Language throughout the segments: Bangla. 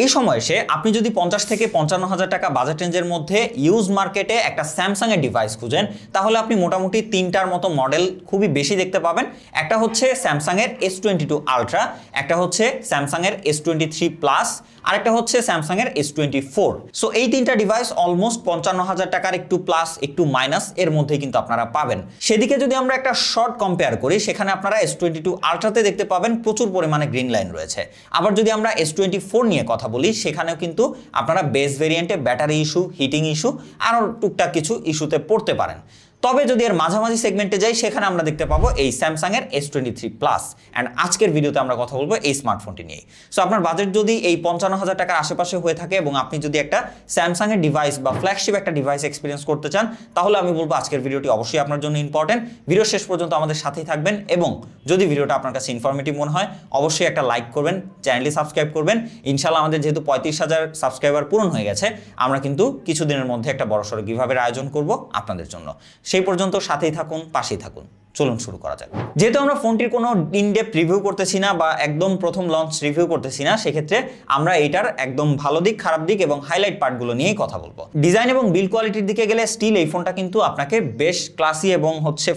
এই সময় এসে আপনি যদি 50 থেকে 55,000 টাকা বাজেট রেঞ্জের মধ্যে ইউজ মার্কেটে একটা স্যামসাং এর ডিভাইস খুঁজেন, তাহলে আপনি মোটামুটি 3টার মতো মডেল খুবই বেশি দেখতে পাবেন। একটা হচ্ছে স্যামসাং এর S22 আলট্রা, একটা হচ্ছে স্যামসাং এর S23 প্লাস, আর একটা হচ্ছে স্যামসাং এর S24। সো এই 3টা ডিভাইস অলমোস্ট 55,000 টাকার একটু প্লাস একটু মাইনাস এর মধ্যে কিন্তু আপনারা পাবেন। সেদিকে যদি আমরা একটা শর্ট কম্পেয়ার করি, সেখানে আপনারা S22 আলট্রাতে দেখতে পাবেন প্রচুর পরিমাণে গ্রিন লাইন রয়েছে। আবার যদি আমরা S24 নিয়ে কথা বলি, সেখানেও কিন্তু আপনারা বেস ভেরিয়েন্টে ব্যাটারি ইস্যু, হিটিং ইস্যু আরও টুকটাক কিছু ইস্যুতে পড়তে পারেন। তবে যদি এর মাঝামাঝি সেগমেন্টে যাই, সেখানে আমরা দেখতে পাবো এই স্যামসাং এর S23 প্লাস। অ্যান্ড আজকের ভিডিওতে আমরা কথা বলবো এই স্মার্টফোনটি নিয়ে। সো আপনার বাজেট যদি এই 55,000 টাকার আশেপাশে হয়ে থাকে এবং আপনি যদি একটা স্যামসাং এর ডিভাইস বা ফ্ল্যাগশিপ একটা ডিভাইস এক্সপিরিয়েন্স করতে চান, তাহলে আমি বলবো আজকের ভিডিওটি অবশ্যই আপনার জন্য ইম্পর্টেন্ট। ভিডিও শেষ পর্যন্ত আমাদের সাথেই থাকবেন এবং যদি ভিডিওটা আপনার কাছে ইনফরমেটিভ মনে হয়, অবশ্যই একটা লাইক করবেন, চ্যানেলটি সাবস্ক্রাইব করবেন। ইনশাআল্লাহ আমাদের যেহেতু 35,000 সাবস্ক্রাইবার পূরণ হয়ে গেছে, আমরা কিন্তু কিছুদিনের মধ্যে একটা বড়সড় গিভঅ্যাওয়ের আয়োজন করব আপনাদের জন্য। সেই পর্যন্ত সাথেই থাকুন, পাশেই থাকুন। চলুন শুরু করা যাক। যেহেতু আমরা ফোনটির কোনো ইনডেপথ রিভিউ করতেছি না বা একদম প্রথম লঞ্চ রিভিউ করতেছি না, সেক্ষেত্রে আমরা এটার একদম ভালো দিক, খারাপ দিক এবং হাইলাইট পার্টগুলো নিয়েই কথা বলবো। ডিজাইন এবং বিল্ড কোয়ালিটির দিকে গেলে স্টিল এই ফোনটা কিন্তু আপনাকে বেশ ক্লাসি এবং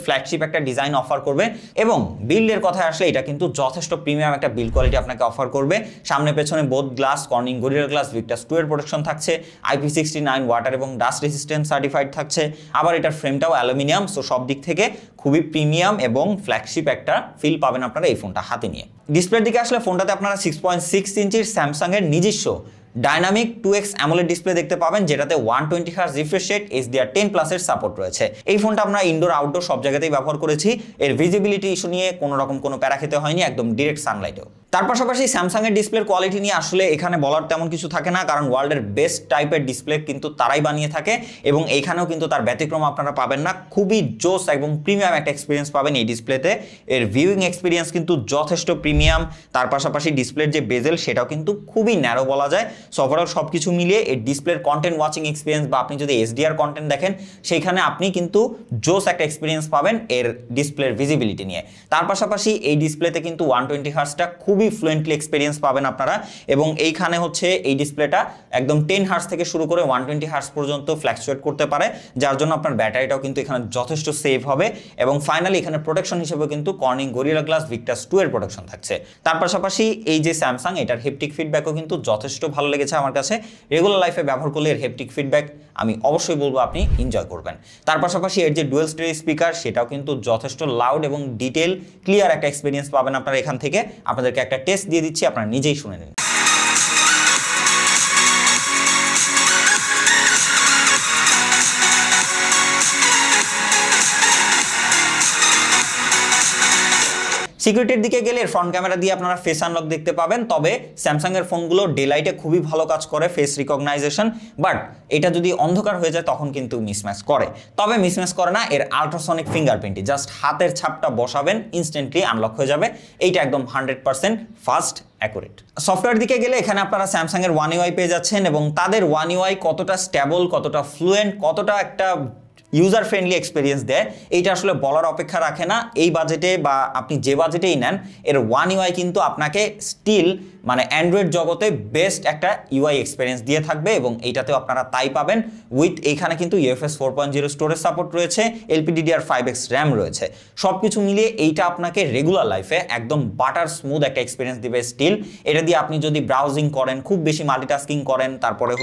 ফ্ল্যাগশিপ একটা ডিজাইন অফার করবে। এবং বিল্ডের কথায় আসলে এটা কিন্তু যথেষ্ট প্রিমিয়াম একটা বিল্ড কোয়ালিটি আপনাকে অফার করবে। সামনে পেছনে both glass, Corning gorilla glass Victus 2 এর প্রোটেকশন থাকছে, IP69 ওয়াটার এবং ডাস্ট রেসিস্ট্যান্ট সার্টিফাইড থাকছে। আবার এটার ফ্রেমটাও অ্যালুমিনিয়াম। সো সব দিক থেকে খুবই প্রিমিয়াম এবং ফ্ল্যাগশিপ একটা ফিল পাবেন আপনারা এই ফোনটা হাতে নিয়ে। ডিসপ্লের দিকে আসলে ফোনটাতে আপনারা 6.6 ইঞ্চির স্যামসাং এর নিজস্ব ডাইনামিক 2x অ্যামোলেড ডিসপ্লে দেখতে পাবেন, যেটাতে 120 Hz refresh rate, HDR10 plus এর সাপোর্ট রয়েছে। এই ফোনটা আমরা ইনডোর আউটডোর সব জায়গাতেই ব্যবহার করেছি। এর ভিজিবিলিটি ইস্যু নিয়ে কোনো রকম কোনো প্যারা খেতে হয়নি, একদম ডিরেক্ট সানলাইটেও। তার পাশাপাশি স্যামসাং এর ডিসপ্লের কোয়ালিটি নিয়ে আসলে এখানে বলার তেমন কিছু থাকে না, কারণ ওয়ার্ল্ডের বেস্ট টাইপের ডিসপ্লে কিন্তু তারাই বানিয়ে থাকে এবং এইখানেও কিন্তু তার ব্যতিক্রম আপনারা পাবেন না। খুবই জোস এবং প্রিমিয়াম একটা এক্সপিরিয়েন্স পাবেন এই ডিসপ্লেতে। এর ভিউইং এক্সপিরিয়েন্স কিন্তু যথেষ্ট প্রিমিয়াম। তার পাশাপাশি ডিসপ্লের যে বেজেল, সেটাও কিন্তু খুবই ন্যারো বলা যায়। সো ওভারঅল সব কিছু মিলিয়ে এর ডিসপ্লের কন্টেন্ট ওয়াচিং এক্সপিরিয়েন্স বা আপনি যদি HDR কন্টেন্ট দেখেন, সেইখানে আপনি কিন্তু জোস একটা এক্সপিরিয়েন্স পাবেন এর ডিসপ্লের ভিজিবিলিটি নিয়ে। তার পাশাপাশি এই ডিসপ্লেতে কিন্তু 120 Hzটা খুবই ফ্লুয়েন্টলি এক্সপিরিয়েন্স পাবেন আপনারা। এবং এইখানে এই ডিসপ্লেটা একদম 10 Hz থেকে শুরু করে 120 Hz পর্যন্ত ফ্ল্যাকচুয়েট করতে পারে, যার জন্য আপনার ব্যাটারিটাও কিন্তু এখানে যথেষ্ট সেভ হবে। এবং ফাইনালি এখানে প্রোটেকশন হিসেবে কিন্তু কর্নিং গরিলা গ্লাস ভিক্টাস 2 এর প্রোটেকশন থাকছে। তার পাশাপাশি এই যে স্যামসাং, এটার হেপটিক ফিডব্যাকও কিন্তু যথেষ্ট ভালো লেগেছে আমার কাছে। রেগুলার লাইফে ব্যবহার করলে এর হেপটিক ফিডব্যাক আমি অবশ্যই বলবো আপনি এনজয় করবেন। তার পাশাপাশি এর যে ডুয়েল স্টেরিও স্পিকার, সেটাও কিন্তু যথেষ্ট লাউড এবং ডিটেল ক্লিয়ার একটা এক্সপিরিয়েন্স পাবেন আপনারা এখান থেকে। আপনাদেরকে একটা টেস্ট দিয়ে দিচ্ছি, আপনারা নিজেই শুনে নিন। সিকিউরিটির দিকে গেলে ফ্রন্ট ক্যামেরা দিয়ে আপনারা ফেস আনলক দেখতে পাবেন। তবে স্যামসাং এর ফোনগুলো ডে লাইটে খুবই ভালো কাজ করে ফেস রিকগনাইজেশন, বাট এটা যদি অন্ধকার হয়ে যায় তখন কিন্তু মিসম্যাচ করে। তবে মিসম্যাচ করে না এর আল্ট্রাসনিক ফিঙ্গারপ্রিন্টটি। জাস্ট হাতের ছাপটা বসাবেন, ইনস্ট্যান্টলি আনলক হয়ে যাবে। এইটা একদম 100% ফাস্ট অ্যাকুরেট। সফটওয়্যার দিকে গেলে এখানে আপনারা স্যামসাং এর One UI পেয়ে যাচ্ছেন এবং তাদের One UI কতটা স্টেবল, কতটা ফ্লুয়েন্ট, কতটা একটা ইউজার ফ্রেন্ডলি এক্সপিরিয়েন্স দেয়, এইটা আসলে বলার অপেক্ষা রাখে না। এই বাজেটে বা আপনি যে বাজেটেই নেন, এর One UI কিন্তু আপনাকে স্টিল অ্যান্ড্রয়েড জগতে বেস্ট একটা UI এক্সপিরিয়েন্স দিয়ে থাকবে এবং এইটাতেও আপনারা তাই পাবেন। উইথ এইখানে কিন্তু UFS 4.0 স্টোরেজ সাপোর্ট রয়েছে, LPDDR5X র্যাম রয়েছে। সব কিছু মিলিয়ে এইটা আপনাকে রেগুলার লাইফে একদম বাটার স্মুথ একটা এক্সপিরিয়েন্স দিবে স্টিল। এটা দিয়ে আপনি যদি ব্রাউজিং করেন, খুব বেশি মাল্টিটাস্কিং করেন, তারপরে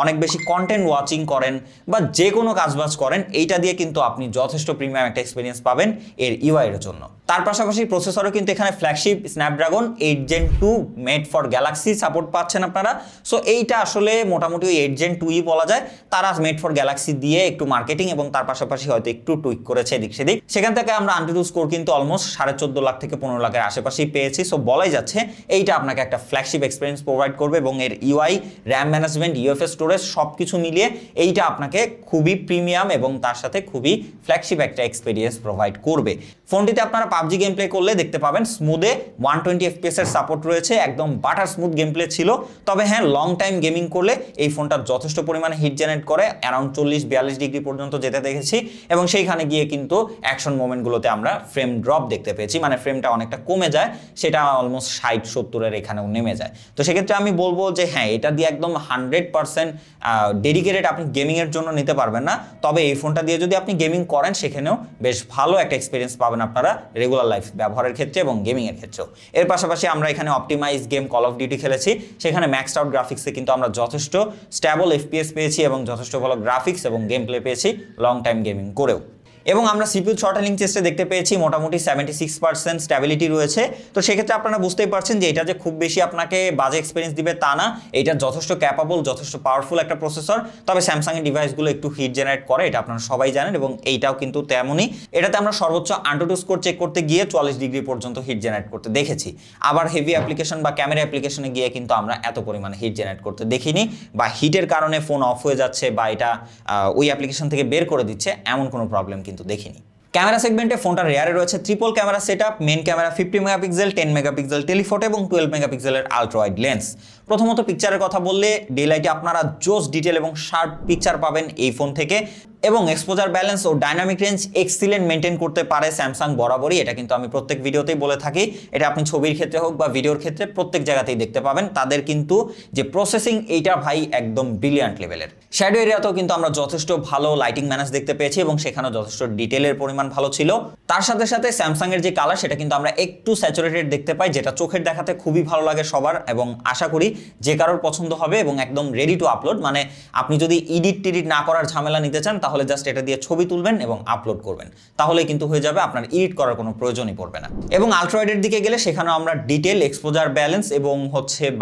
অনেক বেশি কন্টেন্ট ওয়াচিং করেন বা যে কোনো কাজবাজ করেন, এইটা দিয়ে কিন্তু আপনি যথেষ্ট প্রিমিয়াম একটা এক্সপিরিয়েন্স পাবেন এর UI এর জন্য। তার পাশাপাশি প্রসেসরও কিন্তু এখানে flagship Snapdragon 8 Gen 2 made for Galaxy support পাচ্ছেন আপনারা। সো এইটা আসলে মোটামুটি 8 Gen 2ই বলা যায়। তারা মেড ফর গ্যালাক্সি দিয়ে একটু মার্কেটিং এবং তার পাশাপাশি হয়তো একটু টুইক করেছে এদিক সেদিক। সেখান থেকে আমরা AnTuTu স্কোর কিন্তু অলমোস্ট 14.5 লাখ থেকে 15 লাখের আশেপাশেই পেয়েছি। সো বলাই যাচ্ছে এইটা আপনাকে একটা ফ্ল্যাগশিপ এক্সপিরিয়েন্স প্রোভাইড করবে এবং এর UI, RAM management, UFS storage সব কিছু মিলিয়ে এইটা আপনাকে খুবই প্রিমিয়াম এবং তার সাথে খুবই ফ্ল্যাগশিপ একটা এক্সপিরিয়েন্স প্রোভাইড করবে। ফোনটিতে আপনারা পাবজি গেম প্লে করলে দেখতে পাবেন স্মুথে 120 FPS এর সাপোর্ট রয়েছে, একদম বাটার স্মুথ গেম প্লে ছিল। তবে হ্যাঁ, লং টাইম গেমিং করলে এই ফোনটা যথেষ্ট পরিমাণে হিট জেনারেট করে, অ্যারাউন্ড 40-42 ডিগ্রি পর্যন্ত যেতে দেখেছি, এবং সেইখানে গিয়ে কিন্তু অ্যাকশন মোমেন্টগুলোতে আমরা ফ্রেম ড্রপ দেখতে পেয়েছি, মানে ফ্রেমটা অনেকটা কমে যায়, সেটা অলমোস্ট 60-70-এর এখানেও নেমে যায়। তো সেক্ষেত্রে আমি বলবো যে হ্যাঁ, এটা দিয়ে একদম 100% ডেডিকেটেড আপনি গেমিংয়ের জন্য নিতে পারবেন না, তবে এই ফোনটা দিয়ে যদি আপনি গেমিং করেন সেখানেও বেশ ভালো একটা এক্সপিরিয়েন্স পাবেন আপনারা রেগুলার লাইফ ব্যবহারের ক্ষেত্রে এবং গেমিংয়ের ক্ষেত্রেও। এর পাশাপাশি আমরা এখানে optimize game call of duty খেলেছি, সেখানে ম্যাক্সড আউট গ্রাফিক্সে কিন্তু আমরা যথেষ্ট স্ট্যাবল FPS পেয়েছি এবং যথেষ্ট ভালো গ্রাফিক্স এবং গেম প্লে পেয়েছি লং টাইম গেমিং করেও। এবং আমরা সিপিইউ থ্রটলিং টেস্টে দেখতে পেয়েছি মোটামুটি 76% স্ট্যাবিলিটি রয়েছে। তো সেক্ষেত্রে আপনারা বুঝতেই পারছেন যে এটা যে খুব বেশি আপনাকে বাজে এক্সপিরিয়েন্স দিবে তা না, এটা যথেষ্ট ক্যাপাবল, যথেষ্ট পাওয়ারফুল একটা প্রসেসর। তবে স্যামসাংয়ের ডিভাইসগুলো একটু হিট জেনারেট করে, এটা আপনারা সবাই জানেন, এবং এইটাও কিন্তু তেমনই। এটাতে আমরা সর্বোচ্চ AnTuTu স্কোর চেক করতে গিয়ে 44 ডিগ্রি পর্যন্ত হিট জেনারেট করতে দেখেছি। আবার হেভি অ্যাপ্লিকেশন বা ক্যামেরা অ্যাপ্লিকেশনে গিয়ে কিন্তু আমরা এত পরিমাণে হিট জেনারেট করতে দেখিনি, বা হিটের কারণে ফোন অফ হয়ে যাচ্ছে বা এটা ওই অ্যাপ্লিকেশন থেকে বের করে দিচ্ছে, এমন কোনো প্রবলেম কিন্তু দেখিনি। ক্যামেরা সেগমেন্টে ফোনটা রেয়ারে রয়েছে triple camera setup, main camera 50 megapixel, 10 megapixel telephoto এবং 12 মেগাপিক্সেলের আলট্রা ওয়াইড লেন্স। প্রথমত পিকচারের কথা বললে ডে লাইটে আপনারা জোস ডিটেল এবং শার্প পিকচার পাবেন এই ফোন থেকে, এবং এক্সপোজার ব্যালেন্স ও ডাইনামিক রেঞ্জ এক্সিলেন্ট মেনটেন করতে পারে স্যামসাং বরাবরই। এটা কিন্তু আমি প্রত্যেক ভিডিওতেই বলে থাকি, এটা আপনি ছবির ক্ষেত্রে হোক বা ভিডিওর ক্ষেত্রে প্রত্যেক জায়গাতেই দেখতে পাবেন। তাদের কিন্তু যে প্রসেসিং, এইটা ভাই একদম ব্রিলিয়ান্ট লেভেলের। শ্যাডো এরিয়াতেও কিন্তু আমরা যথেষ্ট ভালো লাইটিং ম্যানেজ দেখতে পেয়েছি এবং সেখানেও যথেষ্ট ডিটেলের পরিমাণ ভালো ছিল। তার সাথে সাথে স্যামসাং এর যে কালার, সেটা কিন্তু আমরা একটু স্যাচুরেটেড দেখতে পাই, যেটা চোখের দেখাতে খুবই ভালো লাগে সবার, এবং আশা করি যে কারোর পছন্দ হবে, এবং একদম রেডি টু আপলোড। মানে আপনি যদি এডিট না করার ঝামেলা নিতে চান, তাহলে জাস্ট এটা দিয়ে ছবি তুলবেন এবং আপলোড করবেন, তাহলে কিন্তু হয়ে যাবে, আপনার এডিট করার কোনো প্রয়োজনই পড়বে না। এবং আলট্রা ওয়াইডের দিকে গেলে সেখানেও আমরা ডিটেল, এক্সপোজার ব্যালেন্স এবং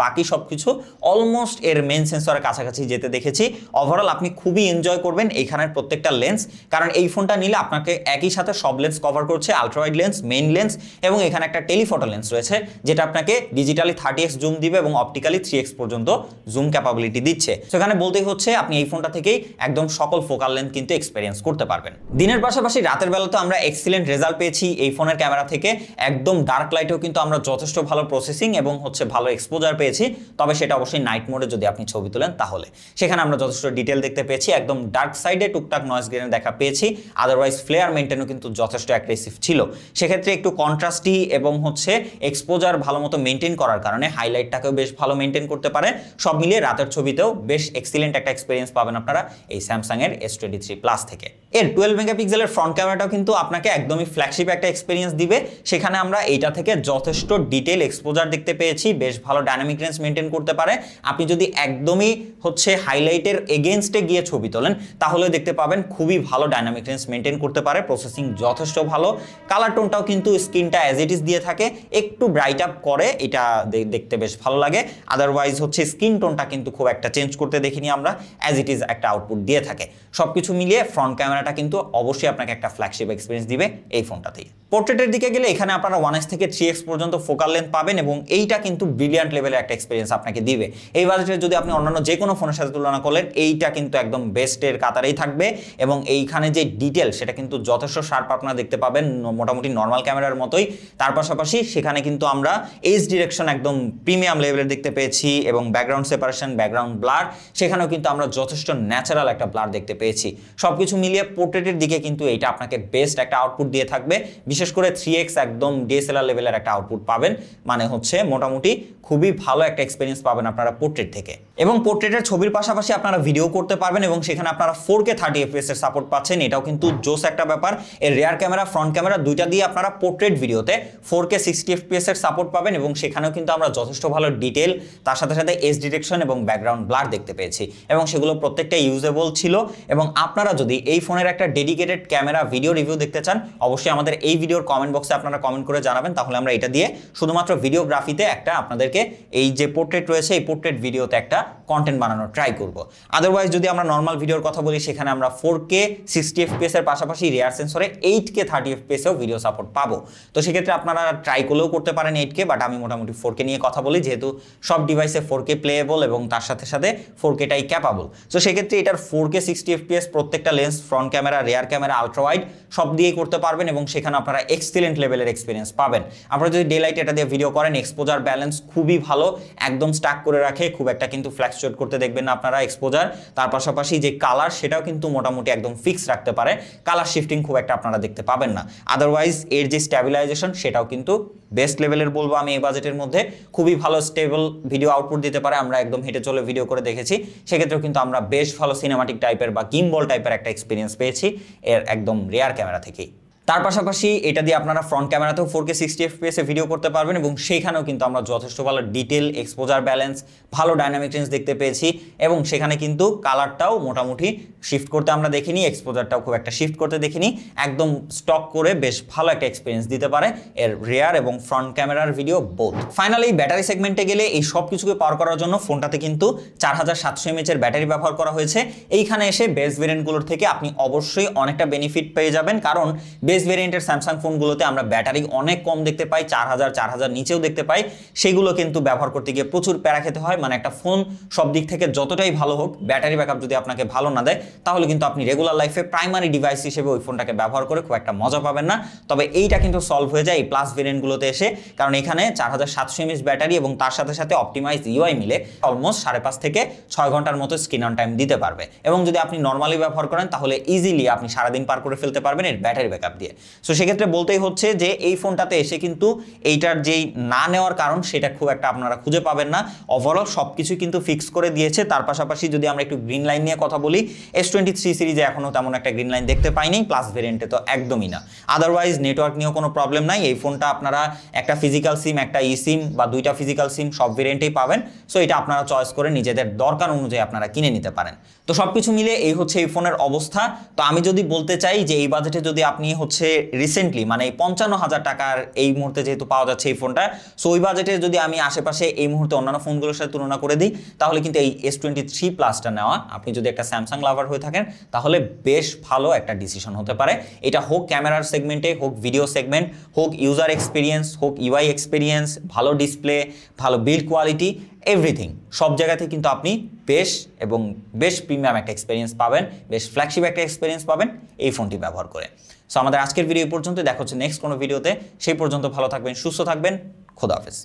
বাকি সবকিছু অলমোস্ট এর মেন সেন্সরের কাছাকাছি যেতে দেখেছি। ওভারঅল আপনি খুবই এনজয় করবেন এইখানের প্রত্যেকটা লেন্স, কারণ এই ফোনটা নিলে আপনাকে একই সাথে সব লেন্স কভার করছে, ultra wide lens, main lens, এবং এখানে একটা টেলিফোটো লেন্স রয়েছে, যেটা আপনাকে ডিজিটালি 30x জুম দিবে এবং অপটিক্যালি 3x পর্যন্ত জুম ক্যাপাবিলিটি দিচ্ছে। সেখানে বলতেই হচ্ছে আপনি এই ফোনটা থেকেই একদম সকল ফোকাল লেন্থ কিন্তু এক্সপেরিয়েন্স করতে পারবেন। দিনের পাশাপাশি রাতের বেলাতে আমরা এক্সিলেন্ট রেজাল্ট পেয়েছি এই ফোনের ক্যামেরা থেকে। একদম ডার্ক লাইটেও কিন্তু আমরা যথেষ্ট ভালো প্রসেসিং এবং ভালো এক্সপোজার পেয়েছি, তবে সেটা অবশ্যই নাইট মোডে যদি আপনি ছবি তোলেন তাহলে। সেখানে আমরা যথেষ্ট ডিটেল দেখতে পেয়েছি, একদম ডার্ক সাইডে টুকটাক নয়েজ গ্রেনের দেখা পেয়েছি, আদারওয়াইজ ফ্লেয়ার মেনটেনও কিন্তু যথেষ্ট অ্যাগ্রেসিভ ছিল। সেক্ষেত্রে একটু কন্ট্রাস্টি এবং এক্সপোজার ভালো মতো মেনটেন করার কারণে হাইলাইটটাকেও বেশ ভালো মেনটেন করতে পারে। সব মিলিয়ে রাতের ছবিতেও বেশ এক্সিলেন্ট একটা এক্সপিরিয়েন্স পাবেন আপনারা এই স্যামসাং এর S23 প্লাস থেকে। এর 12 মেগাপিক্সেলের ফ্রন্ট ক্যামেরাটাও কিন্তু আপনাকে একদমই ফ্ল্যাগশিপ একটা এক্সপিরিয়েন্স দিবে। সেখানে আমরা এইটা থেকে যথেষ্ট ডিটেল এক্সপোজার দেখতে পেয়েছি, বেশ ভালো ডাইনামিক রেঞ্জ মেনটেন করতে পারে। আপনি যদি একদমই হাইলাইটের এগেনস্টে গিয়ে ছবি তোলেন, তাহলে দেখতে পাবেন খুবই ভালো ডাইনামিক রেঞ্জ মেনটেন করতে পারে, প্রসেসিং যথেষ্ট ভালো। কালার টোনটাও কিন্তু স্ক্রিনটা অ্যাজ ইট ইজ দিয়ে থাকে, একটু ব্রাইট আপ করে, এটা দেখতে বেশ ভালো লাগে। আদারওয়াইজ স্ক্রিন টোনটা কিন্তু খুব একটা চেঞ্জ করতে দেখিনি আমরা, অ্যাজ ইট ইজ একটা আউটপুট দিয়ে থাকে। সবকিছু মিলিয়ে ফ্রন্ট ক্যামেরাটা কিন্তু অবশ্যই আপনাকে একটা ফ্ল্যাগশিপ এক্সপিরিয়েন্স দিবে এই ফোনটাতেই। পোর্ট্রেটের দিকে গেলে এখানে আপনারা 1x থেকে 3x পর্যন্ত ফোকাল লেন্থ পাবেন, এবং এইটা কিন্তু ব্রিলিয়ান্ট লেভেলের একটা এক্সপিরিয়েন্স আপনাকে দিবে। এই বাজেটে যদি আপনি অন্যান্য যে কোনো ফোনের সাথে তুলনা করলেন, এইটা কিন্তু একদম বেস্টের কাতারেই থাকবে। এবং এইখানে যে ডিটেল, সেটা কিন্তু যথেষ্ট শার্প আপনারা দেখতে পাবেন, মোটামুটি নর্মাল ক্যামেরার মতোই। তার পাশাপাশি সেখানে কিন্তু আমরা এজ ডিরেকশন একদম প্রিমিয়াম লেভেলের দেখতে পেয়েছি, এবং ব্যাকগ্রাউন্ড সেপারেশন, ব্যাকগ্রাউন্ড ব্লার, সেখানেও কিন্তু আমরা যথেষ্ট ন্যাচারাল একটা ব্লার দেখতে পেয়েছি। সবকিছু মিলিয়ে পোর্ট্রেটের দিকে কিন্তু এইটা আপনাকে বেস্ট একটা আউটপুট দিয়ে থাকবে। বিশেষ করে 3x একদম DSLR লেভেলের একটা আউটপুট পাবেন, মানে মোটামুটি খুবই ভালো একটা এক্সপিরিয়েন্স পাবেন আপনারা পোর্ট্রেট থেকে। এবং পোর্ট্রেটের ছবির পাশাপাশি আপনারা ভিডিও করতে পারবেন, এবং সেখানে আপনারা 4K 30 FPS এর সাপোর্ট পাচ্ছেন, এটাও কিন্তু জোস একটা ব্যাপার। এর রেয়ার ক্যামেরা, ফ্রন্ট ক্যামেরা দুইটা দিয়ে আপনারা পোর্ট্রেট ভিডিওতে 4K 60 FPS এর সাপোর্ট পাবেন, এবং সেখানেও কিন্তু আমরা যথেষ্ট ভালো ডিটেল, তার সাথে সাথে এজ ডিটেকশন এবং ব্যাকগ্রাউন্ড ব্লার দেখতে পেয়েছি, এবং সেগুলো প্রত্যেকটা ইউজেবল ছিল। এবং আপনারা যদি এই ফোনের একটা ডেডিকেটেড ক্যামেরা ভিডিও রিভিউ দেখতে চান, অবশ্যই আমাদের এই ভিডিওর কমেন্ট বক্সে আপনারা কমেন্ট করে জানাবেন, তাহলে আমরা এটা দিয়ে শুধুমাত্র ভিডিওগ্রাফিতে একটা আপনাদেরকে এই যে পোর্ট্রেট রয়েছে, এই পোর্ট্রেট ভিডিওতে একটা কন্টেন্ট বানানোর ট্রাই করব। আদারওয়াইজ যদি আমরা নর্মাল ভিডিওর কথা বলি, সেখানে আমরা 4K 60 FPS এর পাশাপাশি রেয়ার সেন্সরে 8K 30 FPS এও ভিডিও সাপোর্ট পাবো। তো সেক্ষেত্রে আপনারা ট্রাই করলেও করতে পারেন 8K, বাট আমি মোটামুটি 4K নিয়ে কথা বলি, যেহেতু সব ডিভাইসে 4K প্লেয়েবল এবং তার সাথে সাথে 4Kটাই ক্যাপাবল। তো সেক্ষেত্রে এটার 4K 60 FPS প্রত্যেকটা lens, front camera, rare camera, ultra wide সব দিয়েই করতে পারবেন, এবং সেখানে আপনারা আপনারা এক্সিলেন্ট লেভেলের এক্সপিরিয়েন্স পাবেন। আপনারা যদি ডে লাইট এটা দিয়ে ভিডিও করেন, এক্সপোজার ব্যালেন্স খুবই ভালো, একদম স্টাক করে রাখে, খুব একটা কিন্তু ফ্ল্যাকচুয়েট করতে দেখবেন না আপনারা এক্সপোজার। তার পাশাপাশি যে কালার সেটাও কিন্তু মোটামুটি একদম ফিক্স রাখতে পারে, কালার শিফটিং খুব একটা আপনারা দেখতে পাবেন না। আদারওয়াইজ এর যে স্ট্যাবিলাইজেশন সেটাও কিন্তু বেস্ট লেভেলের বলবো আমি এই বাজেটের মধ্যে, খুবই ভালো স্টেবল ভিডিও আউটপুট দিতে পারে। আমরা একদম হেঁটে চলে ভিডিও করে দেখেছি, সেক্ষেত্রেও কিন্তু আমরা বেশ ভালো সিনেমাটিক টাইপের বা গিম্বল টাইপের একটা এক্সপিরিয়েন্স পেয়েছি এর একদম রেয়ার ক্যামেরা থেকেই। তার পাশাপাশি এটা দিয়ে আপনারা ফ্রন্ট ক্যামেরাতেও 4K 60 FPS এ ভিডিও করতে পারবেন এবং সেইখানেও কিন্তু আমরা যথেষ্ট ভালো ডিটেল, এক্সপোজার ব্যালেন্স, ভালো ডাইনামিক রেঞ্জ দেখতে পেয়েছি এবং সেখানে কিন্তু কালারটাও মোটামুটি শিফট করতে আমরা দেখিনি, এক্সপোজারটাও খুব একটা শিফট করতে দেখিনি, একদম স্টক করে বেশ ভালো একটা এক্সপিরিয়েন্স দিতে পারে এর রেয়ার এবং ফ্রন্ট ক্যামেরার ভিডিও বোথ। ফাইনালি ব্যাটারি সেগমেন্টে গেলে এই সব কিছুকে পাওয়ার করার জন্য ফোনটাতে কিন্তু 4700 mAh এর ব্যাটারি ব্যবহার করা হয়েছে। এইখানে এসে বেস ভেরিয়েন্টগুলোর থেকে আপনি অবশ্যই অনেকটা বেনিফিট পেয়ে যাবেন, কারণ বেস ভেরিয়েন্টের স্যামসাং ফোনগুলোতে আমরা ব্যাটারি অনেক কম দেখতে পাই, 4000 নিচেও দেখতে পাই। সেগুলো কিন্তু ব্যবহার করতে গিয়ে প্রচুর প্যারা খেতে হয়। মানে একটা ফোন সব দিক থেকে যতটাই ভালো হোক, ব্যাটারি ব্যাকআপ যদি আপনাকে ভালো না দেয় তাহলে কিন্তু আপনি রেগুলার লাইফে প্রাইমারি ডিভাইস হিসেবে ওই ফোনটাকে ব্যবহার করে খুব একটা মজা পাবেন না। তবে এইটা কিন্তু সলভ হয়ে যায় এই প্লাস ভেরিয়েন্টগুলোতে এসে, কারণ এখানে 4700 mAh ব্যাটারি এবং তার সাথে সাথে অপটিমাইজ ইউআই মিলে অলমোস্ট 5.5 থেকে 6 ঘন্টার মতো স্ক্রিন অন টাইম দিতে পারবে। এবং যদি আপনি নর্মালি ব্যবহার করেন তাহলে ইজিলি আপনি সারাদিন পার করে ফেলতে পারবেন এর ব্যাটারি ব্যাকআপ দিয়ে। সো সেক্ষেত্রে বলতেই হচ্ছে যে এই ফোনটাতে এসে কিন্তু এইটার যেই না নেওয়ার কারণ সেটা খুব একটা আপনারা খুঁজে পাবেন না। ওভারঅল সব কিছু কিন্তু ফিক্স করে দিয়েছে। তার পাশাপাশি যদি আমরা একটু গ্রিন লাইন নিয়ে কথা বলি, S23 সিরিজে এখনও তেমন একটা গ্রিন লাইন দেখতে পাইনি, প্লাস ভেরিয়েন্টে তো একদমই না। আদারওয়াইজ নেটওয়ার্ক নিয়েও কোনো প্রবলেম নাই। এই ফোনটা আপনারা একটা ফিজিক্যাল সিম, একটা ই সিম বা দুইটা ফিজিক্যাল সিম সব ভেরিয়েন্টেই পাবেন। সো এটা আপনারা চয়েস করে নিজেদের দরকার অনুযায়ী আপনারা কিনে নিতে পারেন। তো সব কিছু মিলে এই হচ্ছে এই ফোনের অবস্থা। তো আমি যদি বলতে চাই যে এই বাজেটে যদি আপনি হচ্ছে রিসেন্টলি মানে 55,000 টাকার এই মুহূর্তে যেহেতু পাওয়া যাচ্ছে এই ফোনটা, সো ওই বাজেটে যদি আমি আশেপাশে এই মুহূর্তে অন্যান্য ফোনগুলোর সাথে তুলনা করে দিই তাহলে কিন্তু এই S23 প্লাসটা নেওয়া, আপনি যদি একটা স্যামসাং লাভার হয়ে থাকেন তাহলে বেশ ভালো একটা ডিসিশন হতে পারে। এটা হোক ক্যামেরার সেগমেন্টে, হোক ভিডিও সেগমেন্ট, হোক ইউজার এক্সপিরিয়েন্স, হোক ইউআই এক্সপিরিয়েন্স, ভালো ডিসপ্লে, ভালো বিল্ড কোয়ালিটি, এভরিথিং সব জায়গাতে কিন্তু আপনি বেশ এবং বেশ প্রিমিয়াম একটা এক্সপিরিয়েন্স পাবেন, বেশ ফ্ল্যাগশিপ একটা এক্সপিরিয়েন্স পাবেন এই ফোনটি ব্যবহার করে। সো আমাদের আজকের ভিডিও এই পর্যন্ত, দেখা হচ্ছে নেক্সট কোনো ভিডিওতে। সেই পর্যন্ত ভালো থাকবেন, সুস্থ থাকবেন, খোদা হাফেজ।